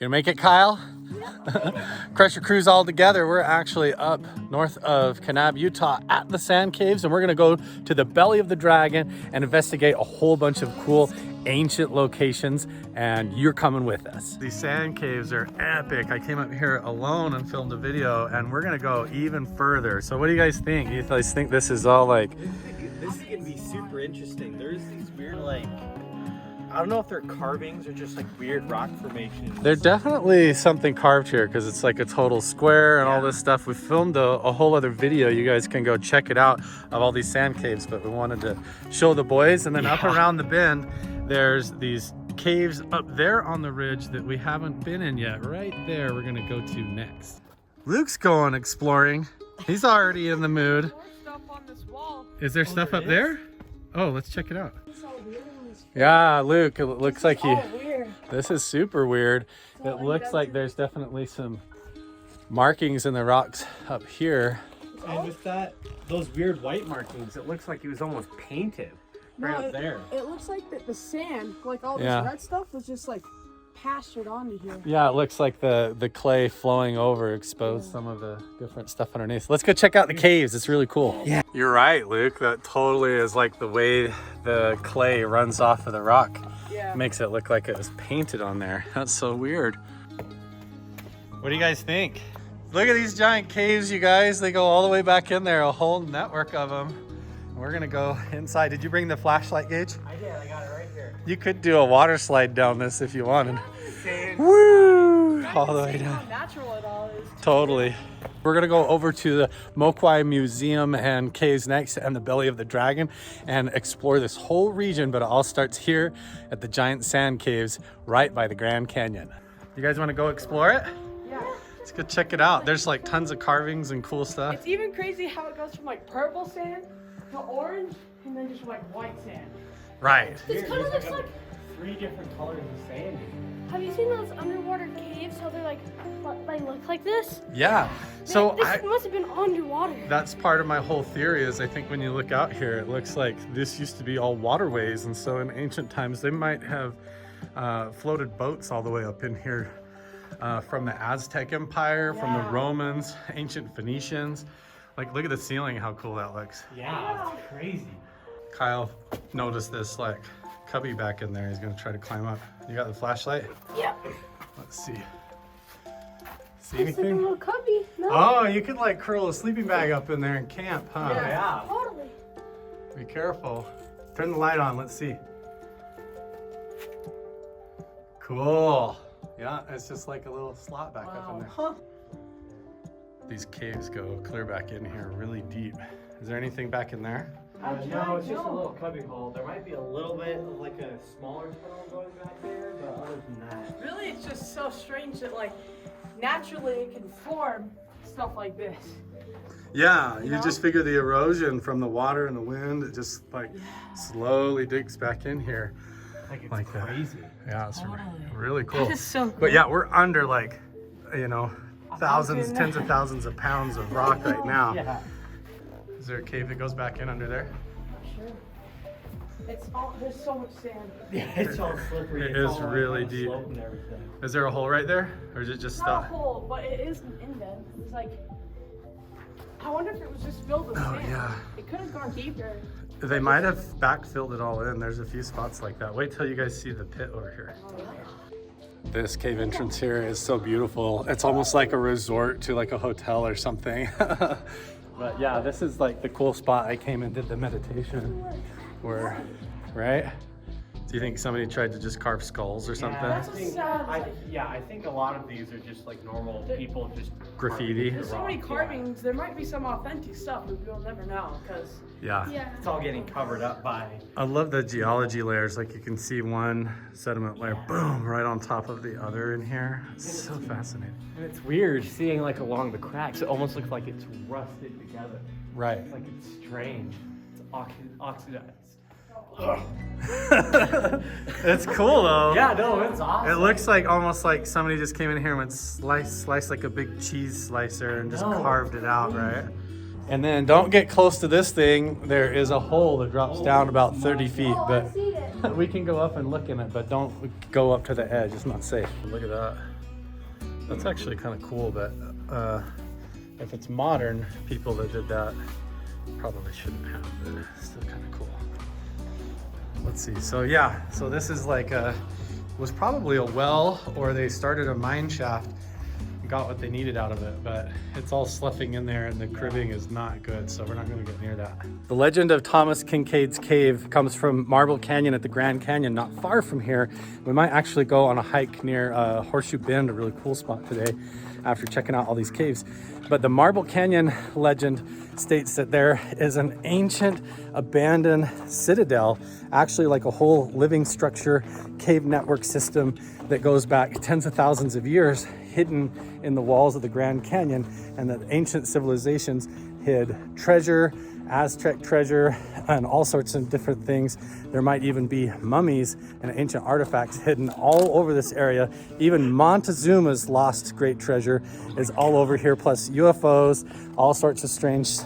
Gonna make it, Kyle? Crusher Cruise all together. We're actually up north of Kanab, Utah at the Sand Caves, and we're gonna go to the belly of the dragon and investigate a whole bunch of cool ancient locations, and you're coming with us. These sand caves are epic. I came up here alone and filmed a video, and we're gonna go even further. So what do you guys think? You guys think this is all like... This is gonna be super interesting. There's these weird, like, I don't know if they're carvings or just like weird rock formations. There's definitely something carved here because it's like a total square and all this stuff. We filmed a whole other video. You guys can go check it out of all these sand caves, but we wanted to show the boys. And then up around the bend, there's these caves up there on the ridge that we haven't been in yet. Right there, we're gonna go to next. Luke's going exploring. He's already in the mood. Stuff on this wall. Is there stuff up there? Oh, let's check it out. Yeah, Luke, it looks like you... This is super weird. It looks like there's definitely some markings in the rocks up here. And with that, those weird white markings, it looks like he was almost painted right up there. It looks like the sand, like all this red stuff, was just like pastured onto here. Yeah, it looks like the clay flowing over exposed some of the different stuff underneath. Let's go check out the caves. It's really cool. Yeah. You're right, Luke. That totally is like the way the clay runs off of the rock. Yeah. Makes it look like it was painted on there. That's so weird. What do you guys think? Look at these giant caves, you guys. They go all the way back in there, a whole network of them. We're gonna go inside. Did you bring the flashlight, Gage? I did, I got it right here. You could do a water slide down this if you wanted. Woo! All the way down. How natural it all is. Totally. We're gonna go over to the Moquai Museum and Caves next and the belly of the dragon and explore this whole region, but it all starts here at the giant sand caves right by the Grand Canyon. You guys wanna go explore it? Yeah. Let's go check it out. There's like tons of carvings and cool stuff. It's even crazy how it goes from like purple sand to orange and then just like white sand. Right. This kind of looks like... 3 different colors of sand. Have you seen those underwater caves? How they're like, they look like this? Yeah. So This must have been underwater. that's part of my whole theory is I think when you look out here, it looks like this used to be all waterways. And so in ancient times, they might have floated boats all the way up in here from the Aztec Empire, from the Romans, ancient Phoenicians. Like, look at the ceiling, how cool that looks. Yeah, it's crazy. Kyle noticed this like cubby back in there. He's gonna try to climb up. You got the flashlight? Yeah. Let's see. See It's like a anything? little cubby. No. Oh, you could like curl a sleeping bag up in there and camp, huh? Yeah. Totally. Be careful. Turn the light on, let's see. Cool. Yeah, it's just like a little slot back up in there. Huh. These caves go clear back in here really deep. Is there anything back in there? No, it's just a little cubby hole. There might be a little bit of like a smaller tunnel going back there, but other than that. Really, it's just so strange that like naturally it can form stuff like this. Yeah, you know? just figure the erosion from the water and the wind, it just like slowly digs back in here. Like it's Like that. crazy. Yeah, it's really cool. That is so cool. But yeah, we're under like, you know, thousands, tens of thousands of pounds of rock right now. Yeah. Is there a cave that goes back in under there? Sure. It's all, there's so much sand. Yeah, it's all slippery. It It's is all, like, really on a deep. slope and everything. Is there a hole right there? Or is it just It's not a stuff? hole, but it is an indent. It's like, I wonder if it was just filled with Oh sand. yeah. It could have gone deeper. They might have backfilled it all in. There's a few spots like that. Wait till you guys see the pit over here. This cave entrance here is so beautiful. It's almost like a resort to like a hotel or something. But yeah, this is like the cool spot I came and did the meditation where, right? Do you think somebody tried to just carve skulls or something? Yeah, I think a lot of these are just like normal people just Graffiti. There's so many carvings. There might be some authentic stuff, but we'll never know because Yeah. It's all getting covered up by. I love the geology layers. Like you can see one sediment layer, boom, right on top of the other in here. It's so fascinating. And it's weird seeing like along the cracks. It almost looks like it's rusted together. Right. Like it's strange. It's oxidized. It's cool though. Yeah, no, it's awesome. It looks like almost like somebody just came in here and went slice like a big cheese slicer and just carved it out, right? And then don't get close to this thing. There is a hole that drops down about 30 feet, but we can go up and look in it, but don't go up to the edge. It's not safe. Look at that. That's actually kind of cool, but if it's modern people that did that, probably shouldn't have, but it's still kind of cool. Let's see. So yeah, so this is like was probably a well, or they started a mine shaft and got what they needed out of it, but it's all sloughing in there and the cribbing is not good, so we're not going to get near that. The legend of Thomas Kincaid's cave comes from Marble Canyon at the Grand Canyon, not far from here. We might actually go on a hike near Horseshoe Bend, a really cool spot today after checking out all these caves. But the Marble Canyon legend states that there is an ancient abandoned citadel, actually like a whole living structure, cave network system that goes back tens of thousands of years, hidden in the walls of the Grand Canyon, and that ancient civilizations hid treasure, Aztec treasure, and all sorts of different things. There might even be mummies and ancient artifacts hidden all over this area. Even Montezuma's lost great treasure is all over here, plus UFOs, all sorts of strange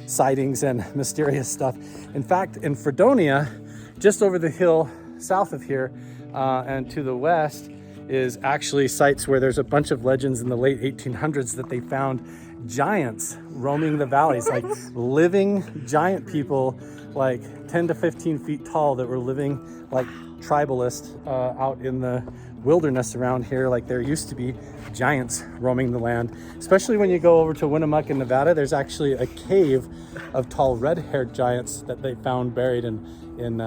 sightings and mysterious stuff. In fact, in Fredonia, just over the hill south of here and to the west, is actually sites where there's a bunch of legends in the late 1800s that they found giants roaming the valleys, like living giant people, like 10 to 15 feet tall, that were living like tribalists out in the wilderness around here. Like there used to be giants roaming the land, especially when you go over to Winnemucca, Nevada. There's actually a cave of tall red-haired giants that they found buried in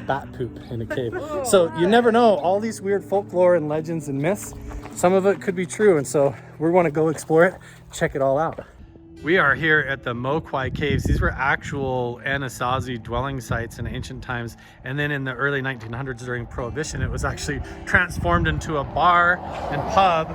bat poop in a cave. So you never know, all these weird folklore and legends and myths, some of it could be true, and so we want to go explore it, check it all out. We are here at the Moquai Caves. These were actual Anasazi dwelling sites in ancient times, and then in the early 1900s during Prohibition, it was actually transformed into a bar and pub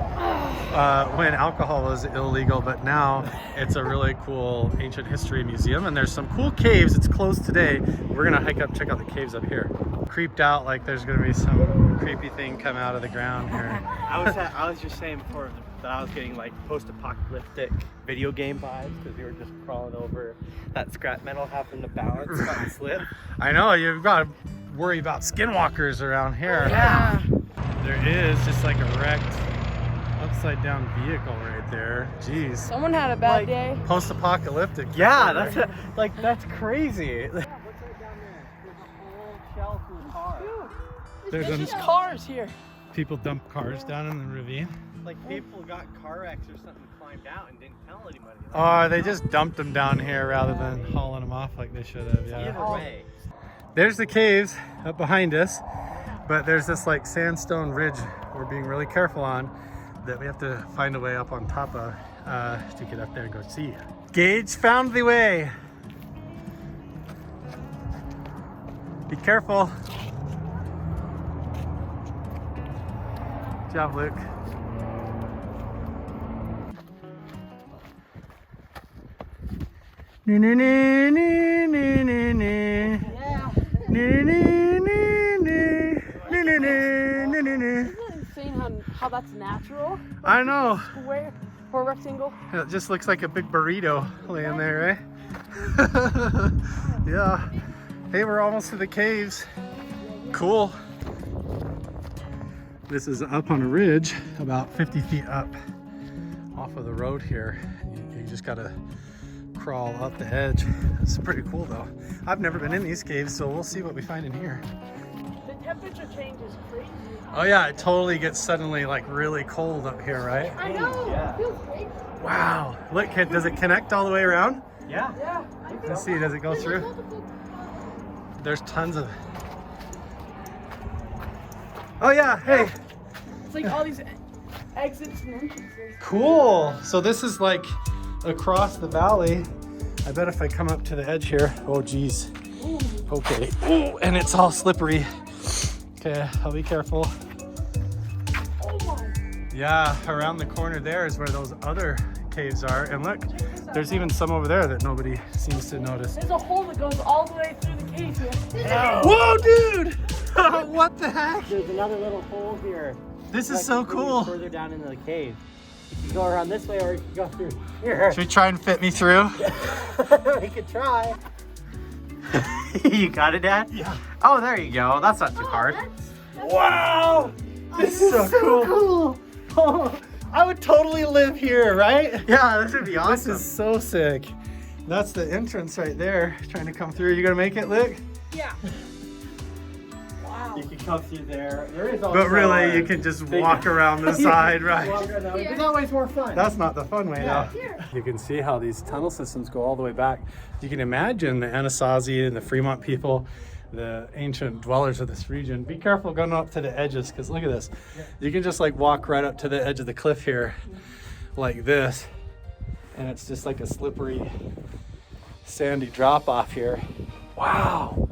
when alcohol was illegal, but now it's a really cool ancient history museum, and there's some cool caves. It's closed today. We're gonna hike up, check out the caves up here. Creeped out like there's gonna be some creepy thing come out of the ground here. I was just saying before that I was getting like post-apocalyptic video game vibes because we were just crawling over that scrap metal, having to balance and slip. I know, you've got to worry about skinwalkers around here. Yeah. There is just like a wrecked upside down vehicle right there. Jeez. Someone had a bad day. Post-apocalyptic. Yeah, that's crazy. What's right down there? There's a whole shelf full of cars. There's There's just cars here. people dump cars down in the ravine. Like people got car wrecks or something, climbed out and didn't tell anybody. Oh, they just dumped them down here rather than hauling them off like they should have. Either Yeah. way. There's the caves up behind us, but there's this like sandstone ridge we're being really careful on that we have to find a way up on top of to get up there and go see. Gage found the way. Be careful. Good job, Luke. Nee, nee, nee, nee, nee, nee, nee. Nee, nee, nee, nee. Nee, nee, nee, nee, nee, nee. Isn't it insane how that's natural? I know. Square or rectangle? It just looks like a big burrito laying there, right? Yeah. Hey, we're almost to the caves. Cool. This is up on a ridge, about 50 feet up off of the road here. You just gotta crawl up the edge. It's pretty cool though. I've never been in these caves, so we'll see what we find in here. The temperature change is crazy. Oh yeah, it totally gets suddenly like really cold up here, right? I know. Yeah. It feels great. Wow. Look, does it connect all the way around? Yeah. Yeah. Let's see, does it go through? There's tons of... Oh yeah, hey. It's like all these exits and entrances. Cool. So this is like across the valley. I bet if I come up to the edge here, oh geez. Okay. Ooh, and it's all slippery. Okay, I'll be careful. Oh my. Yeah, around the corner there is where those other caves are. And look, there's even some over there that nobody seems to notice. There's a hole that goes all the way through the cave here. Whoa, dude! What the heck? There's another little hole here. This is Like, so moving cool. Further down into the cave. You can go around this way or you can go through here. Should we try and fit me through? We could try. You got it, Dad? Yeah. Oh, there you go. That's not too hard. Wow! This is so cool. would totally live here, right? Yeah, this would be awesome. This is so sick. That's the entrance right there, trying to come through. You gonna make it, Lick? Yeah. Wow. You can come through there. There is also But really, you can just walk around the side, right? It's always more fun. That's not the fun way, Yeah. though. You can see how these tunnel systems go all the way back. You can imagine the Anasazi and the Fremont people, the ancient dwellers of this region. Be careful going up to the edges, because look at this. You can just like walk right up to the edge of the cliff here, like this, and it's just like a slippery, sandy drop off here. Wow.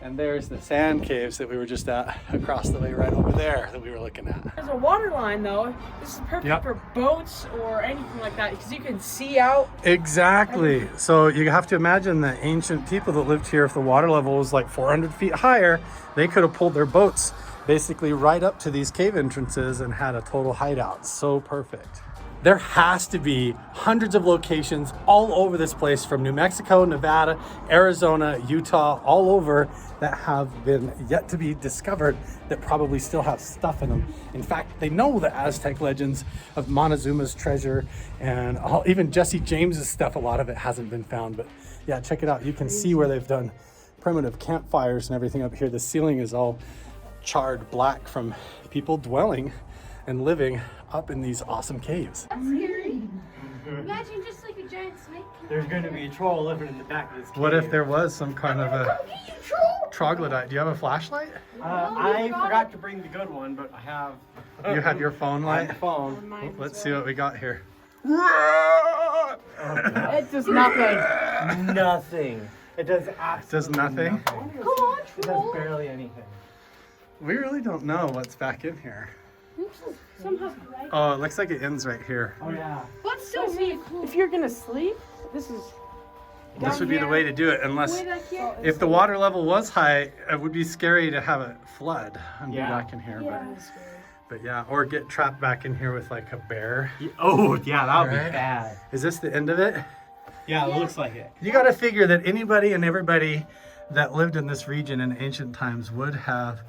And there's the sand caves that we were just at across the way right over there that we were looking at. There's a water line though. This is perfect Yep. for boats or anything like that because you can see out. Exactly. So you have to imagine the ancient people that lived here, if the water level was like 400 feet higher, they could have pulled their boats basically right up to these cave entrances and had a total hideout. So perfect. There has to be hundreds of locations all over this place, from New Mexico, Nevada, Arizona, Utah, all over, that have been yet to be discovered that probably still have stuff in them. In fact, they know the Aztec legends of Montezuma's treasure and even Jesse James's stuff. A lot of it hasn't been found, but yeah, check it out. You can see where they've done primitive campfires and everything up here. The ceiling is all charred black from people dwelling and living up in these awesome caves. That's scary. Imagine just like a giant snake. There's going to be a troll living in the back of this cave. What if there was some kind of a troglodyte? Do you have a flashlight? I forgot to bring the good one, but I have. You have your phone light? My phone. Let's see what we got here. It does nothing. Nothing. It does absolutely Does nothing? Come on, It does troll. barely anything. We really don't know what's back in here. Somehow right. Oh, it looks like it ends right here. Oh yeah. But still So really cool. if you're gonna sleep, this is. This would be the way to do it, unless Way back here. if the water level was high, it would be scary to have it flood and Yeah. be back in here. Yeah. But yeah, or get trapped back in here with like a bear. Oh yeah, that would Right. be bad. Is this the end of it? Yeah, it looks like it. You got to figure that anybody and everybody that lived in this region in ancient times would have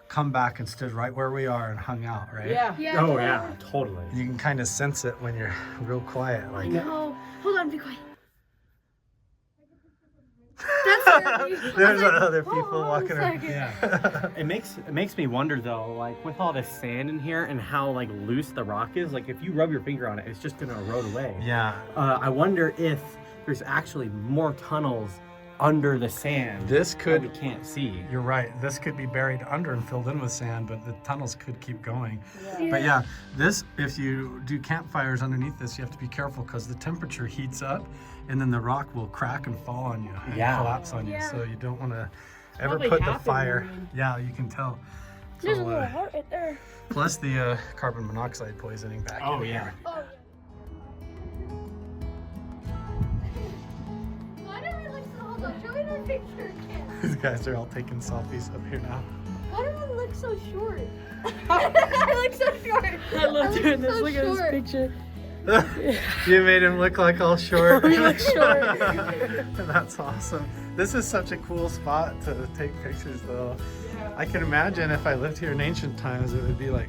come back and stood right where we are and hung out, right? Yeah. Yeah. Oh yeah, totally. You can kind of sense it when you're real quiet. Like, No. Hold on, be quiet. That's scary. there's I was like, other people "Oh, walking around. second." Yeah. It makes me wonder though, like with all this sand in here and how like loose the rock is. Like if you rub your finger on it, it's just gonna erode away. Yeah. I wonder if there's actually more tunnels under the sand. This could- that we can't see. You're right. This could be buried under and filled in with sand, but the tunnels could keep going. But yeah, this, if you do campfires underneath this, you have to be careful because the temperature heats up and then the rock will crack and fall on you and Yeah. collapse on you. Yeah. So you don't want to ever Probably put the happened, fire. I mean. Yeah, you can tell. There's a So, little heart right there. plus the carbon monoxide poisoning back Oh in yeah. here. Oh. Why do I look so? Hold on, show me that picture again. These guys are all taking selfies up here now. Why do I look so short? I look so short. I love doing this. so Look at this short. picture. You made him look like all short. We look short. That's awesome. This is such a cool spot to take pictures though. I can imagine if I lived here in ancient times, it would be like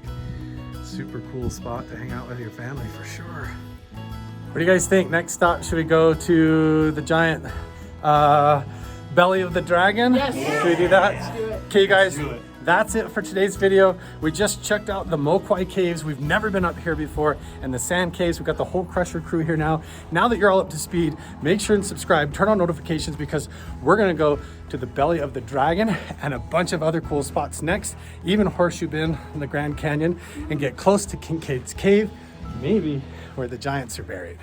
a super cool spot to hang out with your family for sure. What do you guys think? Next stop, should we go to the giant belly of the dragon? Yes. Should we do that? Let's do it. Okay, you guys. Do it. That's it for today's video. We just checked out the Moquai Caves. We've never been up here before, and the sand caves. We've got the whole Crusher crew here now. Now that you're all up to speed, make sure and subscribe, turn on notifications, because we're gonna go to the belly of the dragon and a bunch of other cool spots next, even Horseshoe Bend in the Grand Canyon, and get close to Kincaid's Cave, maybe where the giants are buried.